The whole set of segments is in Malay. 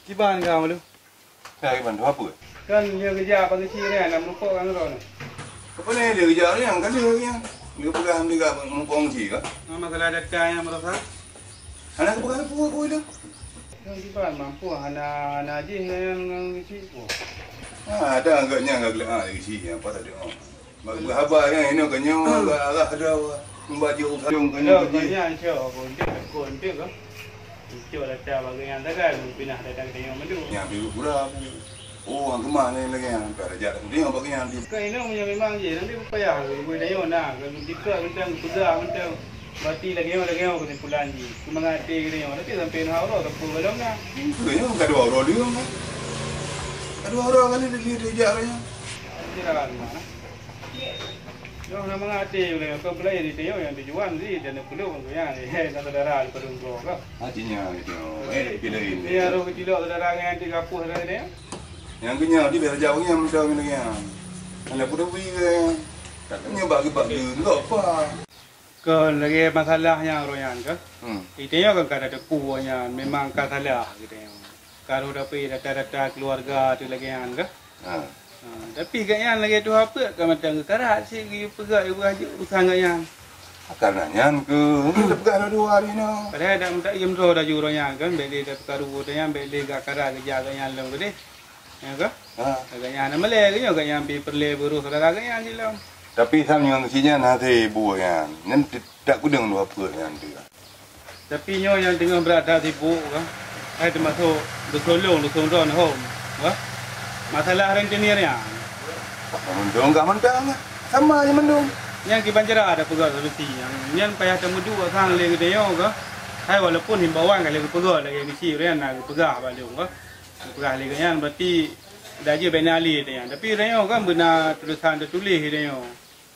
Di ban kau lu. Saya bantu apa? Kan dia kerja pagi sini nak lupa kan kau ni. Apa ni dia kerja ni yang kan dia dia pegang dia mumpung sih kan? Masalah data yang merasa. Anak pegang apa kau itu? Yang di ban mampu anak najis yang isi. Ada agaknya agak gelap lagi sih apa tadi? Berapa yang ini kan yang agak ada membaca usahung kan yang kerja. Yang kerja kontek kan. Cuma data bagian dagang pindah datang ke yang mendu. Yang biru pura. Oh, ang kemana lagi yang kerja? Dia bagian di. Kan ini memang je nanti payah gue dah yon nak. Kalau dikira bentang pegang bentang mati lagi yang kena pulang je. Cuma ngati ke yang nanti sampai nak orang tak perlu belum nak. Kayaknya kedua orang dia kan. Kedua orang kan dia kerjanya. Tidak ada mana. Yang nama ngati boleh kau pelai di tengok yang tujuan sih dan perlu yang ni. Nak saudara perlu kau kan. Hajinya itu. Pilih ini. Ni ada kecil saudara yang di kampus ada dia. Yang kenyal di biar jauhnya macam ni kan. Anak pun dah kan. Katanya bagi enggak apa. Kan lagi masalahnya royan kan. Itu yang kan ada puanya memang masalah gitu yang. Kalau dapat data-data keluarga tu lagi yang kan. Tapi kan lagi tu apa kan macam kerat sih pegang ibu haji usang yang. Karenanya ke pegang dua hari ni. Padahal ada minta jemro dah juroyan kan beli dah perkaru tu yang beli gak karat kerja kan yang long tu deh. Ya ke? Agaknya nama leh kan yang perle buru saudara kan yang silam. Tapi sama yang sinya nanti buat kan. Nanti tak kudang dua apa yang tu. Tapi nyo yang tengah berada sibuk kan. Ada masuk bersolong ron home. Wah. Masalah rentenir yang. Mendung enggak mendung. Sama aja mendung. Yang kibanjara ada pegang solusi yang payah temu dua sang le gede yo ke. Hai walaupun himbauan kali pegang lagi misi rian nak pegang balik ke. Pegang lagi kan berarti dah je benali dia. Tapi rian kan benar tulisan tertulis dia.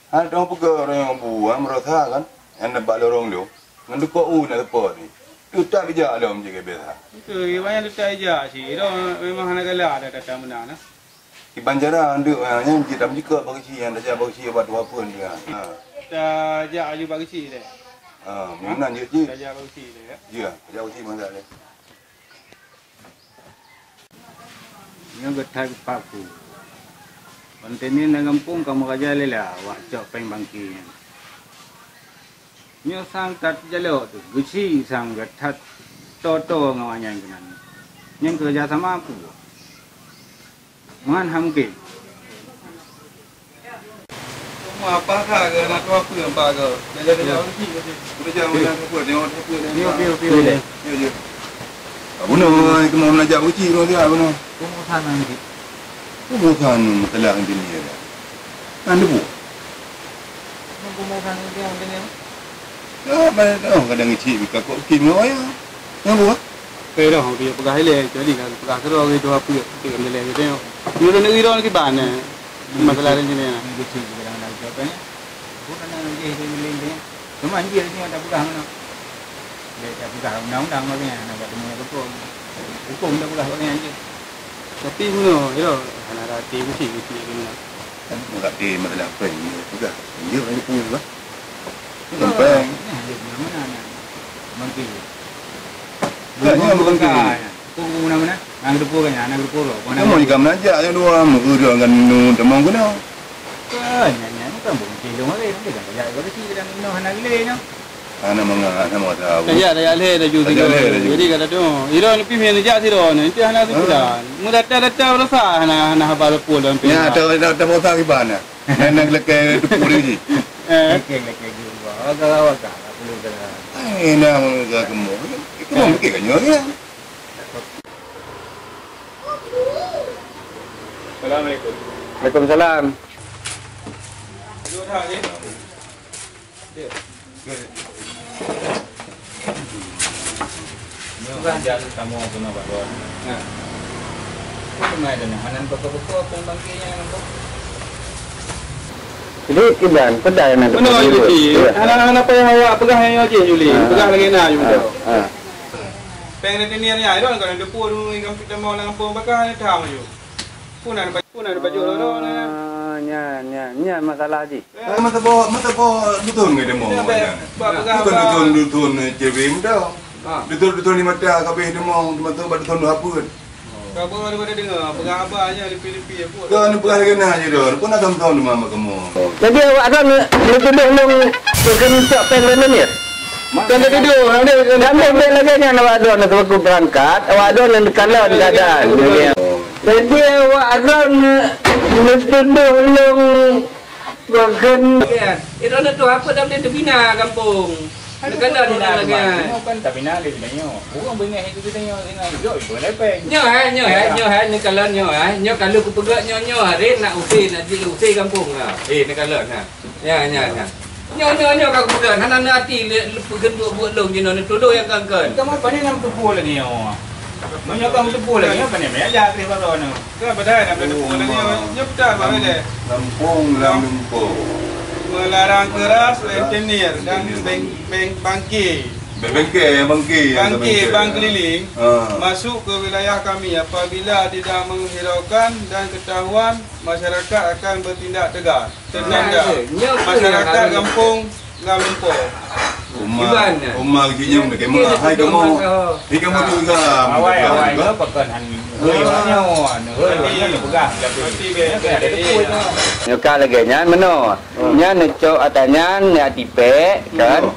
Ada orang pegang yang buat merasa kan. Yang nak lorong dia. Ngan kau nak apa ni. Tu tak bijak lah om jaga biasa. Itu banyak tu tak bijak sih. Itu memang anak galak ada data mana nah. Di Banjara anduk yang kita jika bagi si yang dah bagi si buat apa ni kan. Dah jak aju bagi si dia. Mana je je. Dah jak bagi si dia. Ya, jauh si mana dia. Yang getai paku. Konteni nang kampung kamu kerja lela, wak cok peng bangki. Nyo sang tat jalo tu, gusi sang getat toto ngawanya kenan. Yang kerja sama aku. Man hamke. Semua apa ke nak apa yang baga. Dah jauh ni ke. Sudah jauh dah apa dia apa dia. Pio deh. Ya je. Bunuh ke mau nak jauh ci dia bunuh. Kamu sana ni. Bukan telah ini dia. Kan bu. Kamu sana ni yang ni. Mana kadang ci bika kok kim lo ya. Yang bu. Kaya dah dia pegang hele jadi kan pegang terus gitu apa dia ambil gitu yo. Dia nak iron ke ban masalah ni ni. Gusi bilang nak jawabnya. Bukan nak dia ni. Cuma dia ni ada pegang no. Dia tak pegang undang-undang lagi nak buat ni betul. Hukum dah pegang lagi aja. Tapi mana yo anak rati gusi ni. Kan enggak di masalah apa ni juga. Dia ni punya juga. Sampai mana nak. Mungkin bukan kaya. Kau mana? Anak grupo kan? Anak grupo lo. Kamu juga menajak yang dua muda dengan demang guna. Kan, nyanyi kan bukan dong lagi. Nanti kan kerja berapa sih kita minum anak gile nya? Anak mau tahu. Dah le dah juga. Jadi kata tu, iro ni pimpinan kerja si ro ni. Nanti anak tu dah. Muda data berasa anak habal pul dan pimpinan. Ya, dah bosan di mana? Nak leke puri ji. Leke juga. Agak perlu dah. Nak mereka kamu. Kamu mikir kan ya? Assalamualaikum. Waalaikumsalam. Dua dah je. Ni kan jalan kamu kena balon. Nah. Kemana dah nak? Hanan pokok-pokok pun bangkinya nampak. Jadi iban kedai nak. Mana Juli? Anak-anak apa yang awak pegang yang Juli? Pegang lagi nak juga. Pengen ni ni ada kan ada pun kita mau nak pun bakal ni tahu je. Pun ada baju loro ni. Nya masalah ji. Mata bawa betul nggak demo? Bukan betul JBM dah. Betul ni mata kabeh demo, mata betul apa? Kau baru dengar perang abahnya di Filipina pun. Kau ni perang kena je dah. Kau nak kamu tahu nama kamu. Jadi awak kan duduk nung kencak pengen ni. Kan duduk, ambil lagi yang awak ada nak aku berangkat, awak ada nak kalah keadaan. Jadi awak kan duduk nung bukan. Itu nak tu apa dah boleh terbina kampung. Dekat dah dia lagi. Kan tak bina dia sebenarnya. Orang bengah itu kita tengok hidup ibu lepeng. Nyo ni kalau nyo kalau ku pegak nyo hari nak usir kampung ah. Nak kalau nah. Ya. Nyo kau pegak nak hati pegan buat long je nak tolong yang kan. Kamu apa ni nam tupu lagi awak. Menyo kamu tupu lagi apa ni? Aja ke baru ni. Kau badai nak berdepu lagi. Nyepta baru deh. Lampung. Melarang keras rentenir dan bangki bank keliling masuk ke wilayah kami apabila tidak menghiraukan dan ketahuan masyarakat akan bertindak tegas. Tanda masyarakat kampung Ngalumpur. Umar ginyam nak kemah. Hai kamu. Ni kamu tu juga. Awai ke pekan hei ni pegang. Nyuka lagi nyan mana? Nyan necok atanyan ni tipe kan.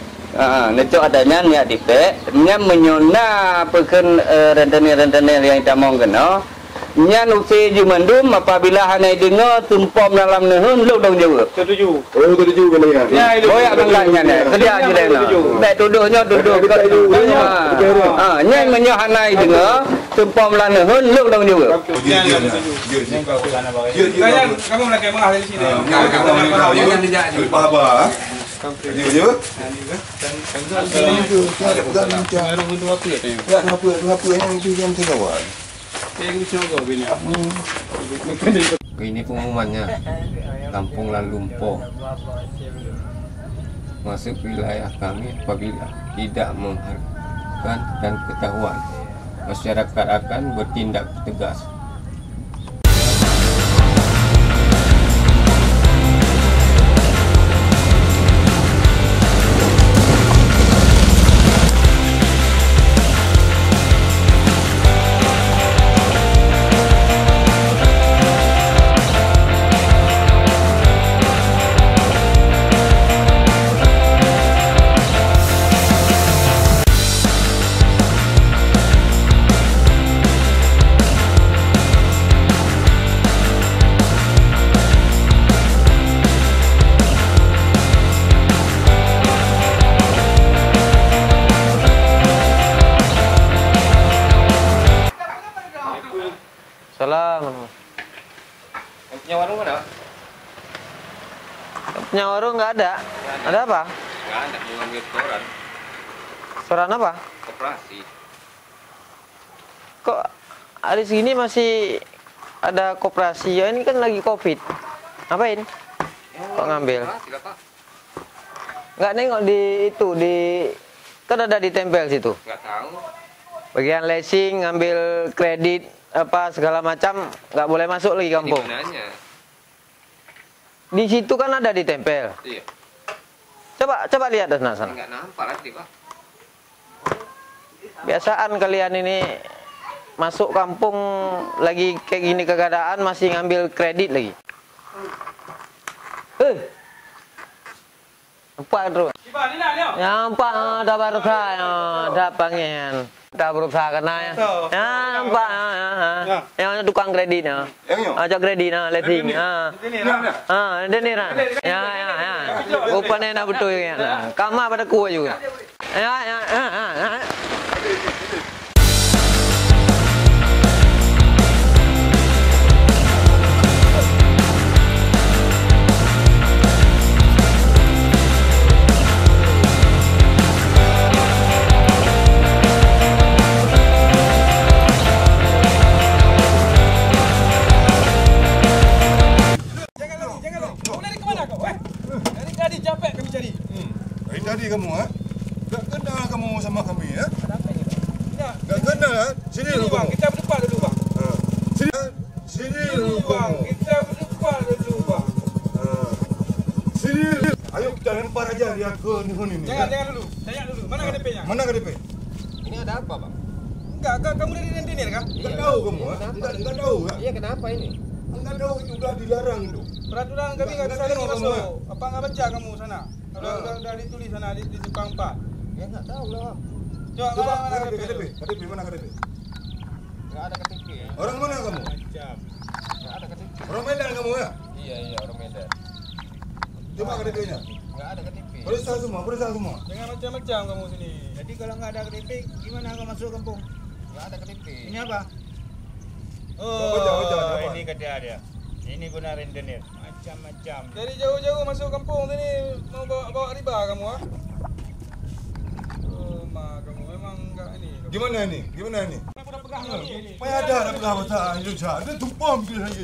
Necok atanyan ni tipe. Nyan menyona pekan rentenir yang tamong kena. Nyan usai jumandum apabila hanai dengar tumpom dalam nehun lu dong jawab. Setuju. Oh, setuju ke ni? Ya, boyak bangkanya ni. Sedia je dah. Baik duduknya duduk. Nyan menyo hanai dengar tumpom dalam nehun lu dong jawab. Kamu nak kemah dari sini. Apa? Dia. Ini pengumumannya Kampung Lalumpur masuk wilayah kami apabila tidak menghargai dan ketahuan masyarakat akan bertindak tegas. Salam. Punya warung mana? Punya warung nggak ada. Ada apa? Nggak ada, mau ngambil koran. Koran apa? Koperasi. Kok hari segini masih ada koperasi? Ya ini kan lagi Covid. Ngapain? Kok ngambil? Silakan. Nggak nengok di itu di kan ada ditempel situ. Nggak tahu. Bagian leasing, ngambil kredit apa segala macam nggak boleh masuk lagi kampung. Di mananya? Di situ kan ada ditempel. Iya. Coba lihat dari sana. Nggak nampak nanti Pak. Biasaan kalian ini masuk kampung lagi kayak gini keadaan masih ngambil kredit lagi. Nampak terus. Nampak dah berusaha, dah pengen. Dah berusaha kena ya. Nampak yang tukang kredit ya. Ajak kredit nah, leasing. Ini nah. Ya. Rupanya nak betul ya. Kamar pada kuat juga. Ya. Tadi kamu tak kenal kamu sama kami tak kenal sini dulu Bang, kita berdepan dulu bang. Sini dulu Bang, kita berdepan dulu bang. Sini. Ayo kita lempar aja dia ke nihun ini. Jangan dulu. Tanya dulu. Mana KDP-nya? Mana KDP? Ini ada apa Bang? Enggak, kamu dari rentenir kah? Enggak tahu kamu, enggak tahu kan? Iya, kenapa ini? Enggak tahu itu udah dilarang itu. Peraturan kami nggak bisa Enggak tahu masuk. kamu. Apa nggak baca kamu sana? Udah ditulis sana di Jepang 4. Ya nggak tahu lah. Coba mana KTP, KTP mana KTP? Nggak ada KTP. Orang mana kamu? Macam. Nggak ada KTP. Orang Medan kamu ya? Iya, orang Medan. Coba KTP-nya. Nggak ada KTP. Periksa semua, periksa semua. Jangan macam-macam kamu sini. Jadi kalau nggak ada KTP, gimana kau masuk kampung? Nggak ada KTP. Ini apa? Baca, Ini kata dia. Ini benar rentenir. Macam-macam. Dari jauh-jauh masuk kampung sini mau bawa riba kamu ah? Kamu memang enggak ini. Gimana ini? Gimana ini? Kenapa udah pegang ini? Apa ada bahasa Indonesia? Ada tumpam dia lagi.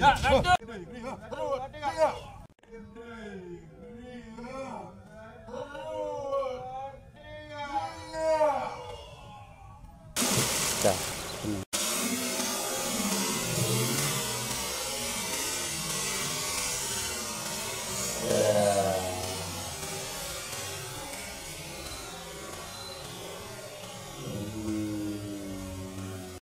Dah.